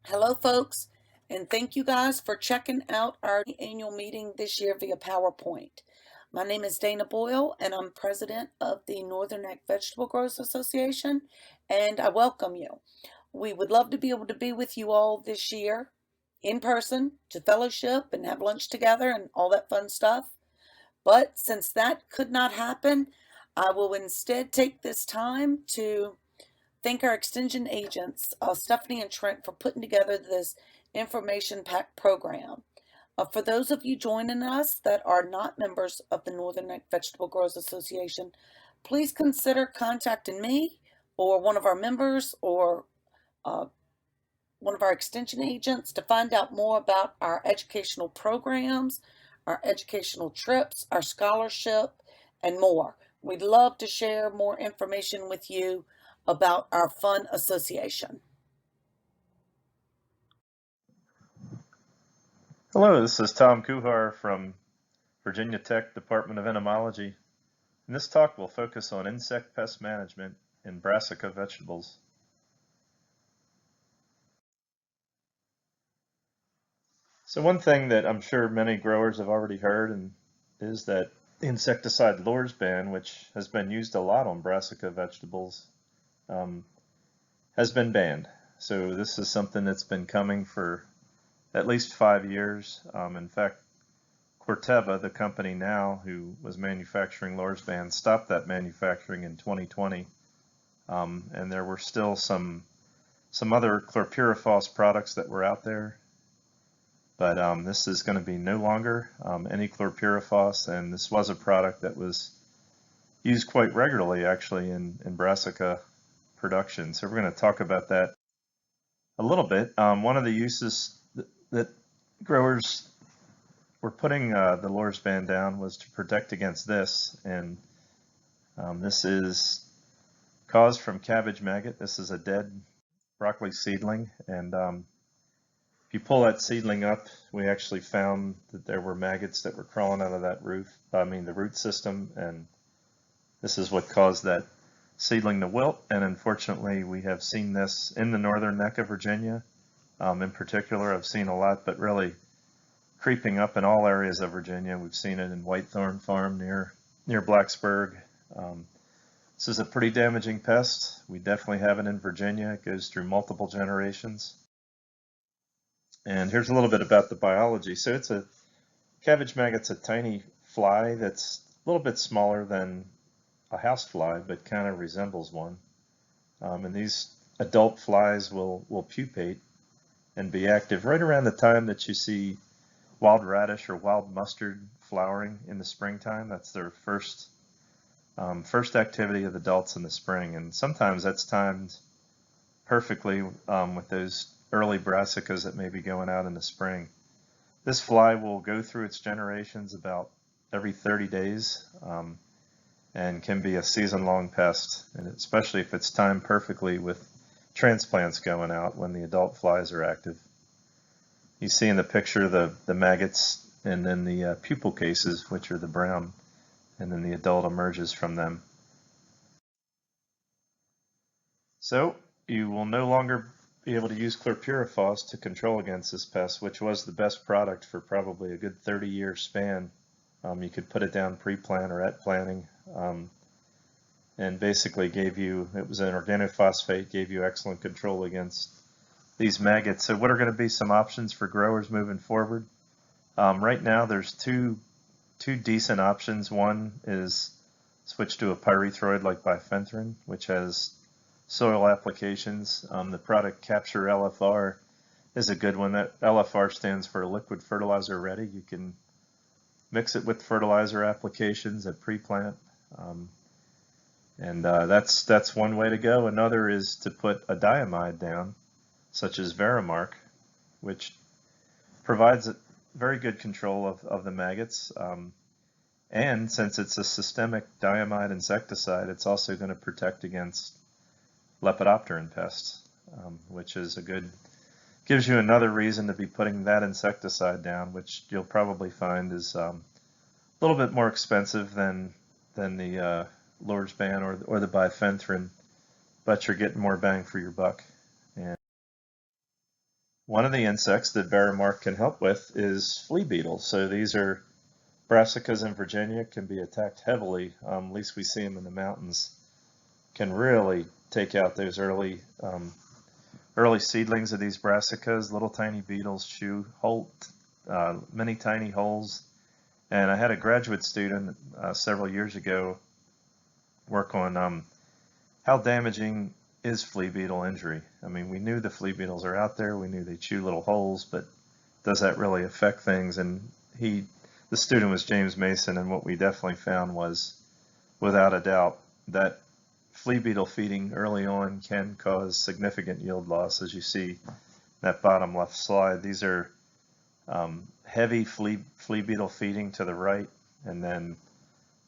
Hello, folks, and thank you guys for checking out our annual meeting this year via PowerPoint. My name is Dana Boyle, and I'm president of the Northern Neck Vegetable Growers Association, and I welcome you. We would love to be able to be with you all this year in person to fellowship and have lunch together and all that fun stuff. But since that could not happen, I will instead take this time to thank our extension agents, Stephanie and Trent, for putting together this information pack program. For those of you joining us that are not members of the Northern Neck Vegetable Growers Association, please consider contacting me or one of our members or one of our extension agents to find out more about our educational programs, our educational trips, our scholarship, and more. We'd love to share more information with you about our fun association. Hello, this is Tom Kuhar from Virginia Tech Department of Entomology. And this talk will focus on insect pest management in Brassica vegetables. So one thing that I'm sure many growers have already heard is that the insecticide Lorsban, which has been used a lot on Brassica vegetables, has been banned. So this is something that's been coming for at least 5 years. In fact, Corteva, the company now who was manufacturing Lorsban, stopped that manufacturing in 2020. And there were still some other chlorpyrifos products that were out there. But this is going to be no longer any chlorpyrifos, and this was a product that was used quite regularly actually in Brassica production. So we're going to talk about that a little bit. One of the uses that growers were putting the Lorsban down was to protect against this, and this is caused from Cabbage Maggot. This is a dead broccoli seedling, and if you pull that seedling up, we actually found that there were maggots that were crawling out of that the root system, and this is what caused that seedling to wilt. And unfortunately, we have seen this in the northern neck of Virginia. In particular, I've seen a lot, but really creeping up in all areas of Virginia. We've seen it in Whitethorn Farm near Blacksburg. This is a pretty damaging pest. We definitely have it in Virginia. It goes through multiple generations. And here's a little bit about the biology. So it's a cabbage maggot's a tiny fly that's a little bit smaller than a housefly, but kind of resembles one. And these adult flies will pupate and be active right around the time that you see wild radish or wild mustard flowering in the springtime. That's their first activity of adults in the spring, and sometimes that's timed perfectly with those early brassicas that may be going out in the spring. This fly will go through its generations about every 30 days and can be a season-long pest, and especially if it's timed perfectly with transplants going out when the adult flies are active. You see in the picture the maggots and then the pupal cases, which are the brown, and then the adult emerges from them. So you will no longer be able to use chlorpyrifos to control against this pest, which was the best product for probably a good 30-year span. You could put it down pre-plant or at planting, and basically it was an organophosphate, gave you excellent control against these maggots. So what are going to be some options for growers moving forward? Right now there's two decent options. One is switch to a pyrethroid like bifenthrin, which has soil applications. The product Capture LFR is a good one. That LFR stands for liquid fertilizer ready. You can mix it with fertilizer applications at pre-plant, and that's one way to go. Another is to put a diamide down, such as Verimark, which provides a very good control of the maggots. And since it's a systemic diamide insecticide, it's also going to protect against Lepidopteran pests, which is gives you another reason to be putting that insecticide down, which you'll probably find is a little bit more expensive than the Lorsban or the bifenthrin, but you're getting more bang for your buck. One of the insects that Verimark can help with is flea beetles. So these are Brassicas in Virginia, can be attacked heavily. At least we see them in the mountains. Can really take out those early seedlings of these Brassicas. Little tiny beetles chew many tiny holes. And I had a graduate student several years ago work on how damaging is flea beetle injury. I mean, we knew the flea beetles are out there. We knew they chew little holes, but does that really affect things? And the student was James Mason, and what we definitely found was, without a doubt, that flea beetle feeding early on can cause significant yield loss. As you see that bottom left slide, these are heavy flea beetle feeding to the right, and then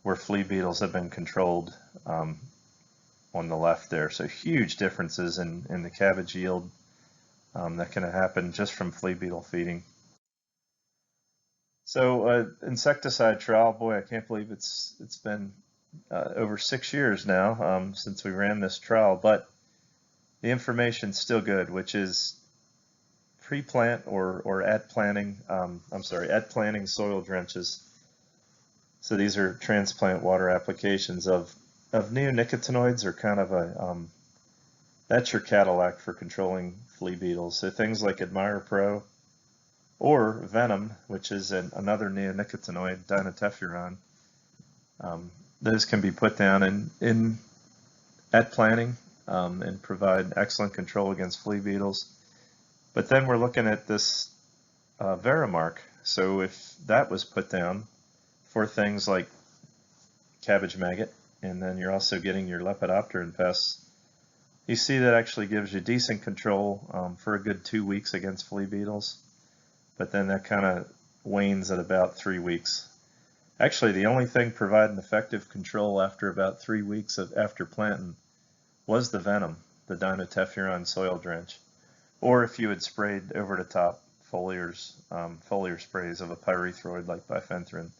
where flea beetles have been controlled on the left there. So huge differences in the cabbage yield that can happen just from flea beetle feeding. So insecticide trial, boy, I can't believe it's been over 6 years now since we ran this trial, but the information's still good, which is pre-plant or at planting, at planting soil drenches. So these are transplant water applications of neonicotinoids, are kind of that's your Cadillac for controlling flea beetles. So things like Admire Pro or Venom, which is another neonicotinoid, dinotefuran, those can be put down at planting and provide excellent control against flea beetles. But then we're looking at this Verimark. So if that was put down for things like Cabbage Maggot, and then you're also getting your Lepidopteran Pests, you see that actually gives you decent control for a good 2 weeks against flea beetles, but then that kind of wanes at about 3 weeks. Actually, the only thing providing effective control after about 3 weeks after planting was the Venom, the dinotefuran soil drench, or if you had sprayed over the top foliar sprays of a pyrethroid like bifenthrin.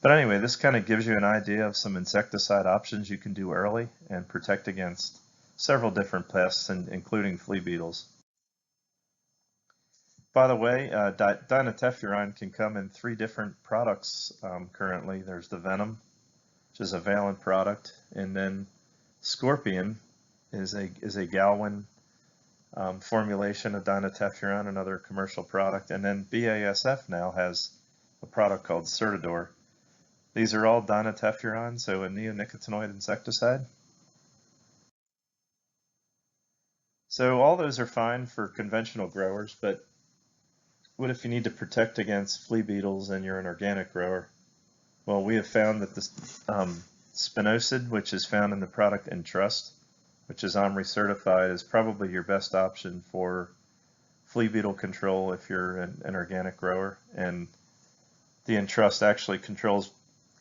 But anyway, this kind of gives you an idea of some insecticide options you can do early and protect against several different pests, including flea beetles. By the way, dinotefuran can come in 3 different products currently. There's the Venom, which is a valent product, and then Scorpion is a Galwin formulation of dinotefuran, another commercial product, and then BASF now has a product called Certidor. These are all dinotefuran, so a neonicotinoid insecticide. So all those are fine for conventional growers, but what if you need to protect against flea beetles and you're an organic grower? Well, we have found that this spinosad, which is found in the product Entrust, which is OMRI certified, is probably your best option for flea beetle control if you're an organic grower. And the Entrust actually controls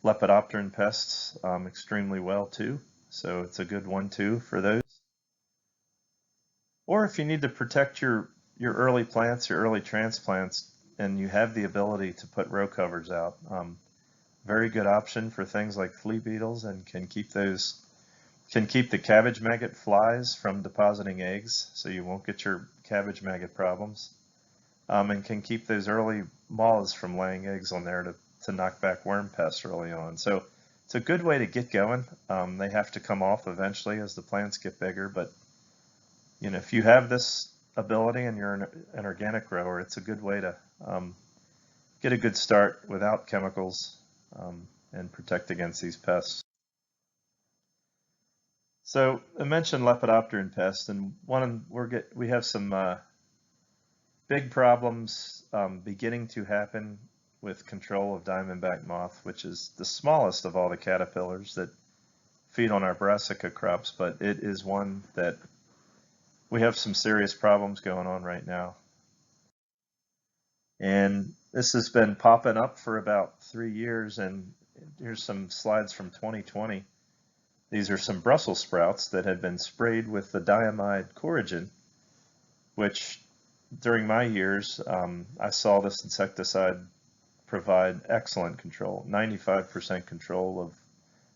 Lepidopteran pests extremely well too, so it's a good one too for those. Or if you need to protect your early plants, your early transplants, and you have the ability to put row covers out, very good option for things like flea beetles, and can keep the cabbage maggot flies from depositing eggs, so you won't get your cabbage maggot problems, and can keep those early moths from laying eggs on there to knock back worm pests early on. So it's a good way to get going. They have to come off eventually as the plants get bigger, but if you have this ability and you're an organic grower, it's a good way to get a good start without chemicals and protect against these pests. So I mentioned Lepidopteran pests, and we have some big problems beginning to happen with control of Diamondback Moth, which is the smallest of all the caterpillars that feed on our Brassica crops, but it is one that we have some serious problems going on right now. And this has been popping up for about 3 years, and here's some slides from 2020. These are some Brussels sprouts that had been sprayed with the diamide Coragen, which during my years, I saw this insecticide provide excellent control, 95% control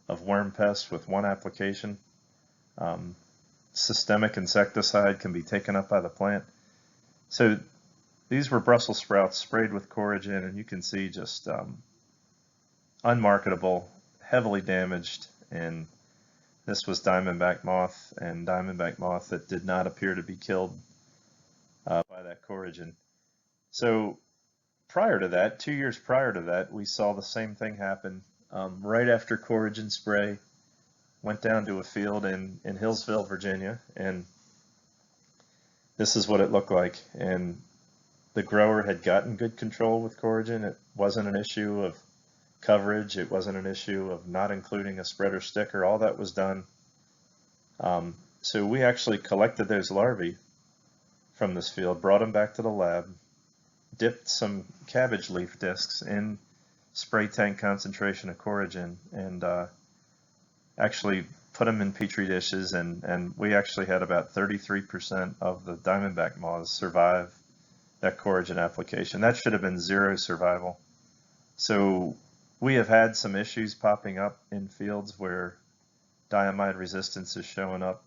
of worm pests with one application. Systemic insecticide can be taken up by the plant. So these were Brussels sprouts sprayed with Coragen, and you can see just unmarketable, heavily damaged, and this was Diamondback Moth, and Diamondback Moth that did not appear to be killed by that Coragen. So prior to that, 2 years prior to that, we saw the same thing happen right after Coragen spray. Went down to a field in Hillsville, Virginia, and this is what it looked like. And the grower had gotten good control with Coragen. It wasn't an issue of coverage. It wasn't an issue of not including a spreader sticker. All that was done. So we actually collected those larvae from this field, brought them back to the lab, dipped some cabbage leaf discs in spray tank concentration of Coragen, and actually put them in petri dishes, and we actually had about 33% of the Diamondback moths survive that Coragen application. That should have been zero survival. So we have had some issues popping up in fields where diamide resistance is showing up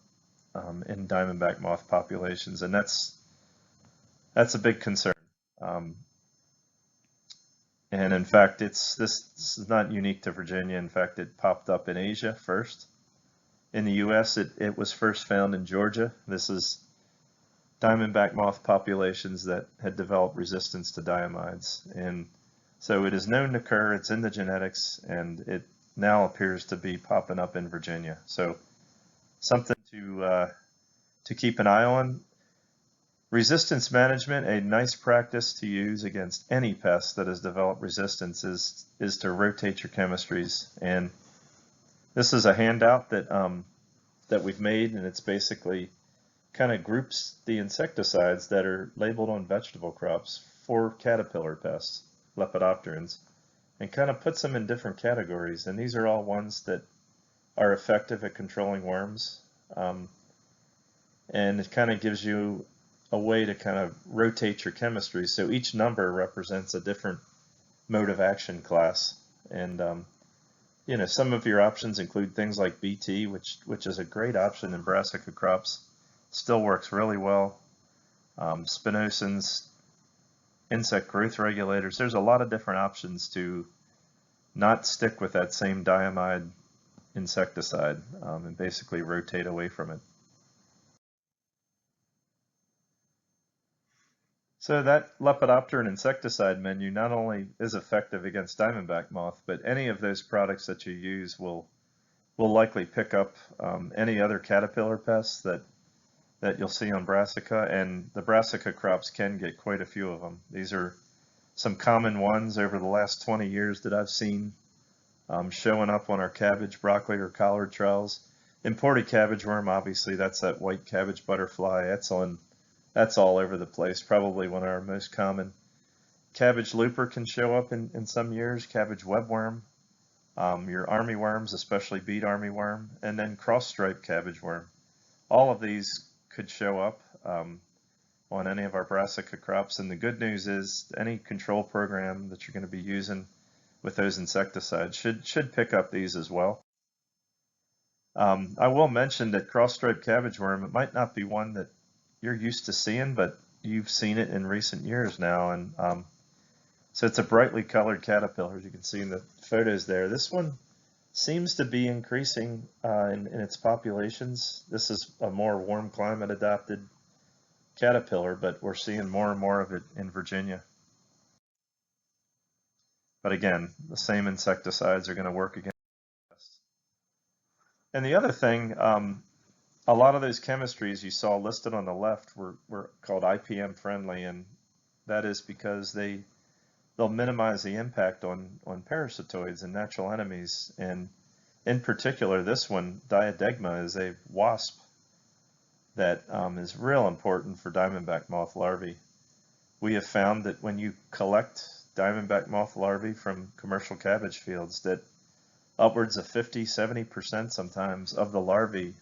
in Diamondback moth populations, and that's a big concern. And in fact, this is not unique to Virginia. In fact, it popped up in Asia first. In the US, it was first found in Georgia. This is Diamondback moth populations that had developed resistance to diamides. And so it is known to occur, it's in the genetics, and it now appears to be popping up in Virginia. So something to keep an eye on. Resistance management, a nice practice to use against any pest that has developed resistance is to rotate your chemistries. And this is a handout that we've made, and it's basically kind of groups the insecticides that are labeled on vegetable crops for caterpillar pests, lepidopterans, and kind of puts them in different categories. And these are all ones that are effective at controlling worms. And it kind of gives you a way to kind of rotate your chemistry. So each number represents a different mode of action class. And you know, some of your options include things like BT, which is a great option in Brassica crops. Still works really well. Spinosins, insect growth regulators. There's a lot of different options to not stick with that same diamide insecticide and basically rotate away from it. So that Lepidopteran insecticide menu not only is effective against Diamondback moth, but any of those products that you use will likely pick up any other caterpillar pests that you'll see on Brassica, and the Brassica crops can get quite a few of them. These are some common ones over the last 20 years that I've seen showing up on our cabbage, broccoli, or collard trials. Imported cabbage worm, obviously, that's that white cabbage butterfly. That's all over the place, probably one of our most common. Cabbage looper can show up in some years, cabbage webworm, your armyworms, especially beet armyworm, and then cross-stripe cabbage worm. All of these could show up on any of our Brassica crops, and the good news is any control program that you're going to be using with those insecticides should pick up these as well. I will mention that cross-stripe cabbage worm, it might not be one that you're used to seeing, but you've seen it in recent years now, and so it's a brightly colored caterpillar, as you can see in the photos there. This one seems to be increasing in its populations. This is a more warm climate adapted caterpillar, but we're seeing more and more of it in Virginia. But again, the same insecticides are going to work against pests. And the other thing, a lot of those chemistries you saw listed on the left were called IPM friendly, and that is because they'll minimize the impact on parasitoids and natural enemies. And in particular, this one, Diadegma, is a wasp that is real important for diamondback moth larvae. We have found that when you collect diamondback moth larvae from commercial cabbage fields, that upwards of 50–70% sometimes of the larvae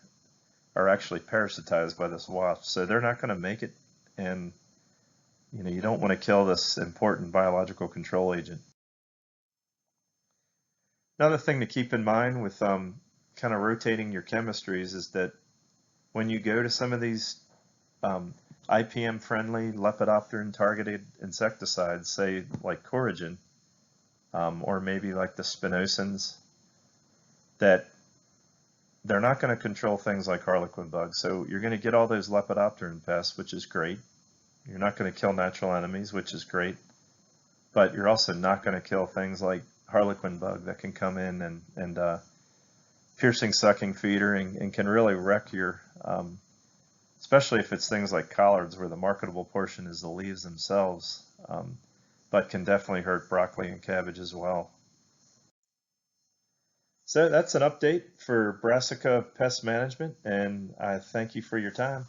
are actually parasitized by this wasp. So they're not going to make it, and you don't want to kill this important biological control agent. Another thing to keep in mind with kind of rotating your chemistries is that when you go to some of these IPM-friendly Lepidopteran targeted insecticides, say like Coragen, or maybe like the spinosins, that they're not going to control things like harlequin bugs. So you're going to get all those Lepidopteran pests, which is great. You're not going to kill natural enemies, which is great. But you're also not going to kill things like harlequin bug that can come in and piercing sucking feeder and can really wreck your, especially if it's things like collards where the marketable portion is the leaves themselves, but can definitely hurt broccoli and cabbage as well. So that's an update for Brassica Pest Management, and I thank you for your time.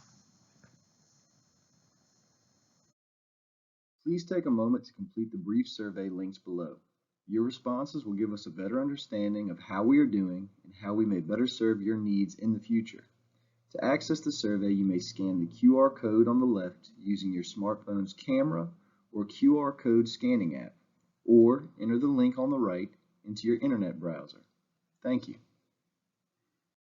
Please take a moment to complete the brief survey links below. Your responses will give us a better understanding of how we are doing and how we may better serve your needs in the future. To access the survey, you may scan the QR code on the left using your smartphone's camera or QR code scanning app, or enter the link on the right into your internet browser. Thank you.